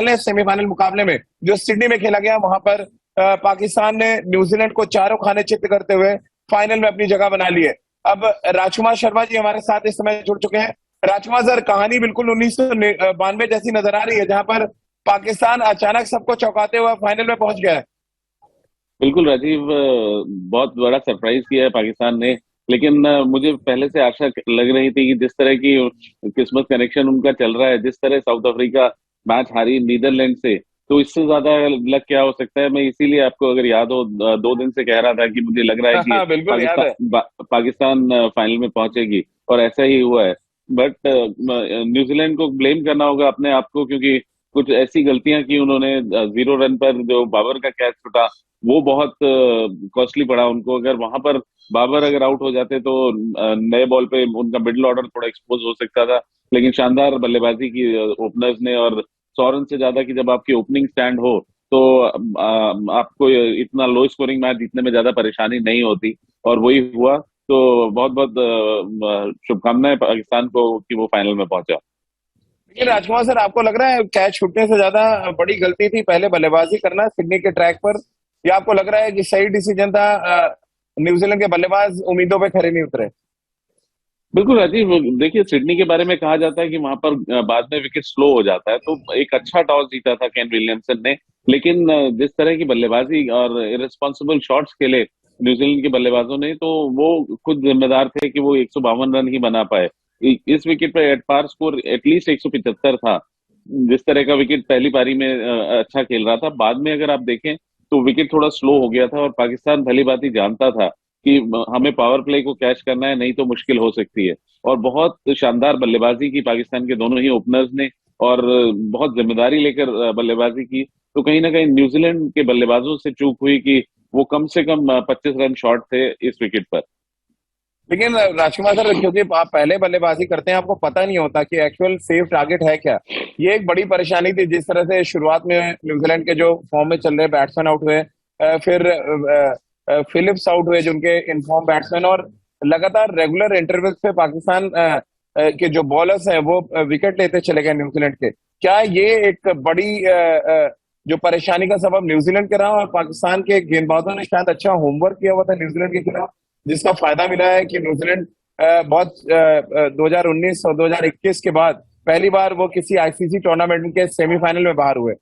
Final semifinal मुकाबले में जो सिडनी में खेला गया, वहां पर पाकिस्तान ने न्यूजीलैंड को चारों खाने चित्त करते हुए फाइनल में अपनी जगह बना ली है। अब राजकुमार शर्मा जी हमारे साथ इस समय जुड़ चुके हैं। राजकुमार सर, कहानी बिल्कुल 1992 जैसी नजर आ रही है, जहां पर पाकिस्तान अचानक सबको चौंकाते हुए फाइनल में पहुंच गया है। बिल्कुल राजीव, बहुत बड़ा सरप्राइज किया है पाकिस्तान ने। लेकिन मुझे पहले से आशा लग रही थी कि जिस तरह की किस्मत कनेक्शन उनका चल रहा है, जिस तरह साउथ अफ्रीका मैच हारी नीदरलैंड से, तो इससे ज्यादा लक क्या हो सकता है। मैं इसीलिए आपको अगर याद हो 2 दिन से कह रहा था कि मुझे लग रहा है कि हाँ बिल्कुल याद है। पाकिस्तान फाइनल में पहुंचेगी, और ऐसा ही हुआ है। बट न्यूजीलैंड को ब्लेम करना होगा अपने आप को, क्योंकि कुछ ऐसी गलतियां की उन्होंने। 0 रन पर जो बाबर का कैच छूटा, वो बहुत कॉस्टली पड़ा उनको। अगर वहां पर बाबर अगर आउट हो जाते तो नए बॉल पे उनका मिडिल ऑर्डर थोड़ा एक्सपोज हो सकता था। लेकिन शानदार बल्लेबाजी की ओपनर्स ने, और 100 रन से ज्यादा की जब आपकी ओपनिंग स्टैंड हो तो आपको इतना लो स्कोरिंग मैच जीतने में ज्यादा परेशानी नहीं होती, और वही हुआ। तो बहुत बहुत शुभकामनाएं पाकिस्तान को कि वो फाइनल में पहुंचा। लेकिन राजकुमार सर, आपको लग रहा है कैच छूटने से ज्यादा बड़ी गलती थी पहले बल्लेबाजी करना सिडनी के ट्रैक पर, या आपको लग रहा है कि सही डिसीजन था, न्यूजीलैंड के बल्लेबाज उम्मीदों पे खरे नहीं उतरे? बिल्कुल राजीव, देखिए सिडनी के बारे में कहा जाता है कि वहां पर बाद में विकेट स्लो हो जाता है, तो एक अच्छा टॉस जीता था केन विलियमसन ने। लेकिन जिस तरह की बल्लेबाजी और इररिस्पॉन्सिबल शॉट्स खेले न्यूजीलैंड के बल्लेबाजों ने, तो वो खुद जिम्मेदार थे कि वो 152 रन ही बना पाए। इस विकेट पर एट पार स्कोर एटलीस्ट 175 था। जिस तरह का विकेट पहली पारी में अच्छा खेल रहा था, बाद में अगर आप देखें तो विकेट थोड़ा स्लो हो गया था, और पाकिस्तान भली भांति जानता था कि हमें पावर प्ले को कैच करना है, नहीं तो मुश्किल हो सकती है। और बहुत शानदार बल्लेबाजी की पाकिस्तान के दोनों ही ओपनर्स ने, और बहुत जिम्मेदारी लेकर बल्लेबाजी की। तो कहीं ना कहीं न्यूजीलैंड के बल्लेबाजों से चूक हुई कि वो कम से कम 25 रन शॉर्ट थे इस विकेट पर। लेकिन राजकुमार सर, क्योंकि आप पहले बल्लेबाजी करते हैं, आपको पता नहीं होता कि एक्चुअल सेफ टारगेट है क्या। ये एक बड़ी परेशानी थी। जिस तरह से शुरुआत में न्यूजीलैंड के जो फॉर्म में चल रहे बैट्समैन आउट हुए, फिर फिलिप्स आउट हुए जिनके इनफॉर्म बैट्समैन, और लगातार रेगुलर इंटरवल पे पाकिस्तान के जो बॉलर्स हैं वो विकेट लेते चले गए न्यूजीलैंड के। क्या ये एक बड़ी जो परेशानी का सबब न्यूजीलैंड के रहा, और पाकिस्तान के गेंदबाजों ने शायद अच्छा होमवर्क किया हुआ था न्यूजीलैंड के खिलाफ, जिसका फायदा मिला है कि न्यूजीलैंड 2019 और 2021 के बाद पहली बार वो किसी आईसीसी टूर्नामेंट के सेमीफाइनल में बाहर हुए?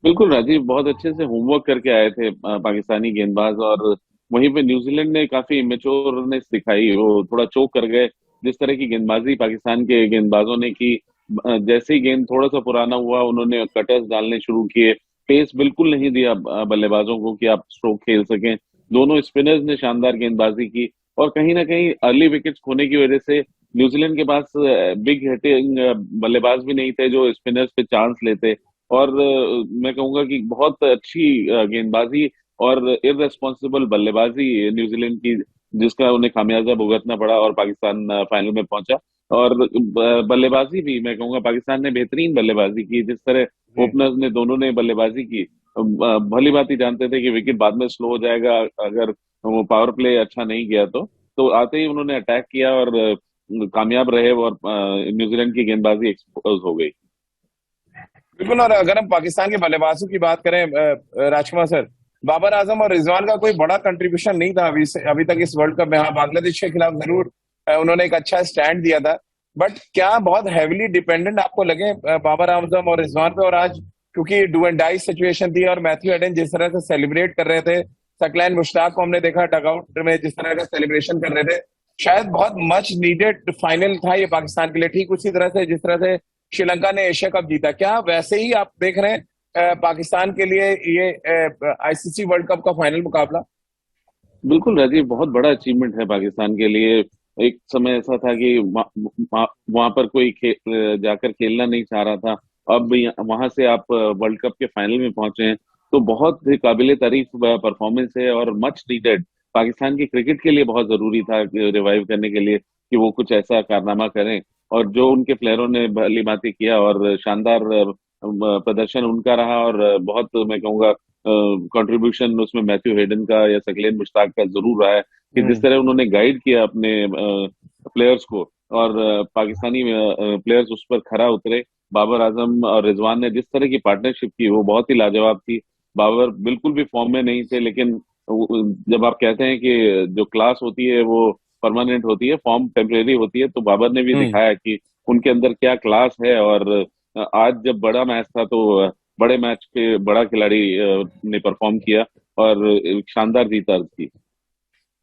बिल्कुल राजीव, बहुत अच्छे से होमवर्क करके आए थे पाकिस्तानी गेंदबाज। और वहीं पे न्यूजीलैंड ने काफी इमेच्योरनेस दिखाई, वो थोड़ा चोक कर गए। जिस तरह की गेंदबाजी पाकिस्तान के गेंदबाजों ने की, जैसे ही गेंद थोड़ा सा पुराना हुआ, उन्होंने कटर्स डालने शुरू किए। पेस बिल्कुल नहीं दिया बल्लेबाजों को कि आप स्ट्रोक खेल सकें। दोनों स्पिनर्स ने शानदार गेंदबाजी की, और कहीं ना कहीं अर्ली विकेट्स खोने की वजह से न्यूजीलैंड के पास बिग हिटिंग बल्लेबाज भी नहीं थे जो स्पिनर्स पे चांस लेते। और मैं कहूंगा कि बहुत अच्छी गेंदबाजी और इररेस्पॉन्सिबल बल्लेबाजी न्यूजीलैंड की, जिसका उन्हें खामियाजा भुगतना पड़ा, और पाकिस्तान फाइनल में पहुंचा। और बल्लेबाजी भी मैं कहूंगा पाकिस्तान ने बेहतरीन बल्लेबाजी की। जिस तरह जी। ओपनर्स ने दोनों ने बल्लेबाजी की, भली बात ही जानते थे कि विकेट बाद में स्लो हो जाएगा अगर वो पावर प्ले अच्छा नहीं किया तो आते ही उन्होंने अटैक किया, और कामयाब रहे, और न्यूजीलैंड की गेंदबाजी एक्सपोज हो गई। बिल्कुल। और अगर हम पाकिस्तान के बल्लेबाजों की बात करें, राजकुमार सर, बाबर आजम और रिजवान का कोई बड़ा कंट्रीब्यूशन नहीं था अभी तक इस वर्ल्ड कप में। हाँ, बांग्लादेश के खिलाफ जरूर उन्होंने एक अच्छा स्टैंड दिया था, बट क्या बहुत हैविली डिपेंडेंट आपको लगे बाबर आजम और रिजवान पे? और आज क्योंकि डू एंड डाई सिचुएशन थी, और मैथ्यू एडन जिस तरह से सेलिब्रेट कर रहे थे, सकलैन मुश्ताक को हमने देखा डगआउट में जिस तरह का सेलिब्रेशन कर रहे थे, शायद बहुत मच नीडेड फाइनल था ये पाकिस्तान के लिए। ठीक उसी तरह से जिस तरह से श्रीलंका ने एशिया कप जीता, क्या वैसे ही आप देख रहे हैं पाकिस्तान के लिए ये आईसीसी वर्ल्ड कप का फाइनल मुकाबला? बिल्कुल राजीव, बहुत बड़ा अचीवमेंट है पाकिस्तान के लिए। एक समय ऐसा था कि वहां पर कोई जाकर खेलना नहीं चाह रहा था। अब वहां से आप वर्ल्ड कप के फाइनल में पहुंचे हैं, तो बहुत ही काबिले तारीफ परफॉर्मेंस है, और मच नीडेड। पाकिस्तान की क्रिकेट के लिए बहुत जरूरी था रिवाइव करने के लिए कि वो कुछ ऐसा कारनामा करें। और जो उनके प्लेयरों ने भली भांति किया, और शानदार प्रदर्शन उनका रहा। और बहुत मैं कहूँगा कंट्रीब्यूशन उसमें मैथ्यू हेडन का या सकलेन मुश्ताक का जरूर रहा है, कि जिस हम्म। तरह उन्होंने गाइड किया अपने प्लेयर्स को, और पाकिस्तानी प्लेयर्स उस पर खरा उतरे। बाबर आजम और रिजवान ने जिस तरह की पार्टनरशिप की वो बहुत ही लाजवाब थी। बाबर बिल्कुल भी फॉर्म में नहीं थे, लेकिन जब आप कहते हैं कि जो क्लास होती है वो परमानेंट होती है, फॉर्म टेम्परेरी होती है, तो बाबर ने भी हम्म। दिखाया कि उनके अंदर क्या क्लास है। और आज जब बड़ा मैच था तो बड़े मैच पे बड़ा खिलाड़ी ने परफॉर्म किया और एक शानदार जीत दर्ज की।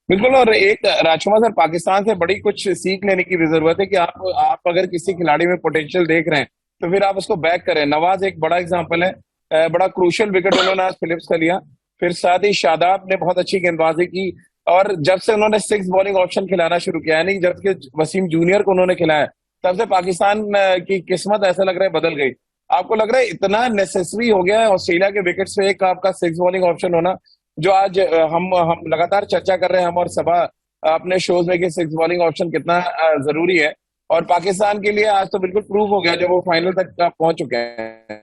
बिल्कुल। और एक राजकुमार सर, पाकिस्तान से बड़ी कुछ सीख लेने की भी जरूरत है कि आप अगर किसी खिलाड़ी में पोटेंशियल देख रहे हैं तो फिर आप उसको बैक करें। नवाज एक बड़ा एग्जांपल है। बड़ा क्रूशियल विकेट उन्होंने आज फिलिप्स का लिया। फिर साथ ही शादाब ने बहुत अच्छी गेंदबाजी की। और जब से उन्होंने सिक्स बॉलिंग ऑप्शन खिलाना शुरू किया, यानी जब से वसीम जूनियर को उन्होंने खिलाया, तब से पाकिस्तान की किस्मत ऐसा लग रहा है बदल गई। आपको लग रहा है इतना नेसेसरी हो गया है ऑस्ट्रेलिया के विकेट पे एक आपका सिक्स बॉलिंग ऑप्शन होना, जो आज हम लगातार चर्चा कर रहे हैं, हम और सभा अपने शोज में कि सिक्स बॉलिंग ऑप्शन कितना जरूरी है। और पाकिस्तान के लिए आज तो बिल्कुल प्रूव हो गया जब वो फाइनल तक पहुंच चुके हैं।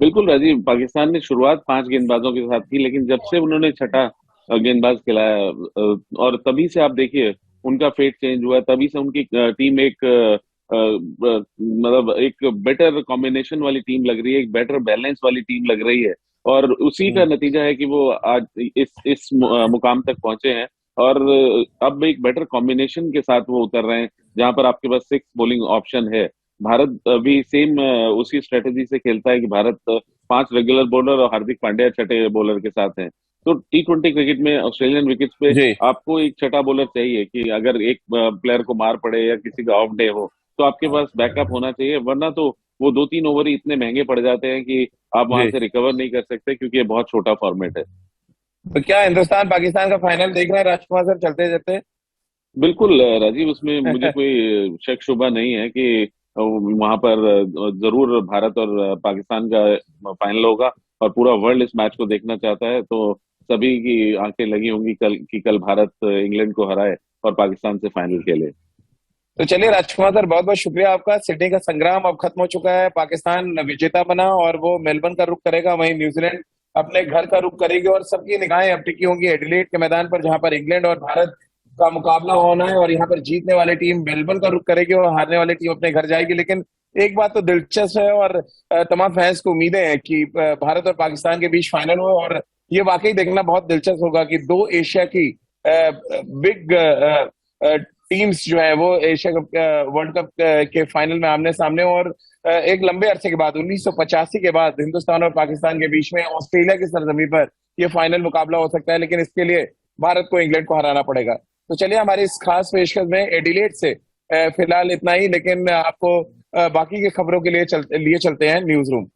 बिल्कुल राजीव, पाकिस्तान ने शुरुआत 5 गेंदबाजों के साथ की, लेकिन जब से उन्होंने छठा गेंदबाज खिलाया और तभी से आप देखिए उनका फेट चेंज हुआ। तभी से उनकी टीम एक मतलब एक बेटर कॉम्बिनेशन वाली टीम लग रही है, एक बेटर बैलेंस वाली टीम लग रही है। और उसी का हम्म। नतीजा है कि वो आज इस मुकाम तक पहुंचे हैं। और अब एक बेटर कॉम्बिनेशन के साथ वो उतर रहे हैं, जहां पर आपके पास 6 बॉलिंग ऑप्शन है। भारत भी सेम उसी स्ट्रेटेजी से खेलता है कि भारत 5 रेगुलर बॉलर और हार्दिक पांड्या छठे बॉलर के साथ हैं। तो T20 क्रिकेट में ऑस्ट्रेलियन विकेट्स पे जी। आपको एक छठा बॉलर चाहिए कि अगर एक प्लेयर को मार पड़े या किसी का ऑफ डे हो तो आपके पास बैकअप होना चाहिए, वरना तो वो 2-3 ओवर ही इतने महंगे पड़ जाते हैं कि आप वहां जी। से रिकवर नहीं कर सकते, क्योंकि ये बहुत छोटा फॉर्मेट है। तो क्या हिंदुस्तान पाकिस्तान का फाइनल देख रहे हैं राजकुमार सर, चलते चलते? बिल्कुल राजीव, उसमें मुझे कोई शक शुबा नहीं है कि वहां पर जरूर भारत और पाकिस्तान का फाइनल होगा। और पूरा वर्ल्ड इस मैच को देखना चाहता है, तो सभी की आंखें लगी होंगी कल कि कल भारत इंग्लैंड को हराए और पाकिस्तान से फाइनल खेले। तो चलिए राजकुमार सर, बहुत बहुत शुक्रिया आपका। सिडनी का संग्राम अब खत्म हो चुका है, पाकिस्तान विजेता बना और वो मेलबर्न का रुख करेगा, वहीं न्यूजीलैंड अपने घर का रुख करेगी। और सबकी निगाहें अब टिकी होंगी एडिलेड के मैदान पर, जहां पर इंग्लैंड और भारत का मुकाबला होना है। और यहाँ पर जीतने वाली टीम मेलबर्न का रुख करेगी और हारने वाली टीम अपने घर जाएगी। लेकिन एक बात तो दिलचस्प है, और तमाम फैंस को उम्मीदें हैं कि भारत और पाकिस्तान के बीच फाइनल हो। और ये वाकई देखना बहुत दिलचस्प होगा कि दो एशिया की बिग टीम्स जो है वो एशिया कप वर्ल्ड कप के फाइनल में आमने सामने। और एक लंबे अरसे के बाद 1985 के बाद हिंदुस्तान और पाकिस्तान के बीच में ऑस्ट्रेलिया की सरजमी पर ये फाइनल मुकाबला हो सकता है। लेकिन इसके लिए भारत को इंग्लैंड को हराना पड़ेगा। तो चलिए, हमारी इस खास पेशकश में एडिलेड से फिलहाल इतना ही। लेकिन आपको बाकी की खबरों के लिए लिए चलते हैं न्यूज रूम।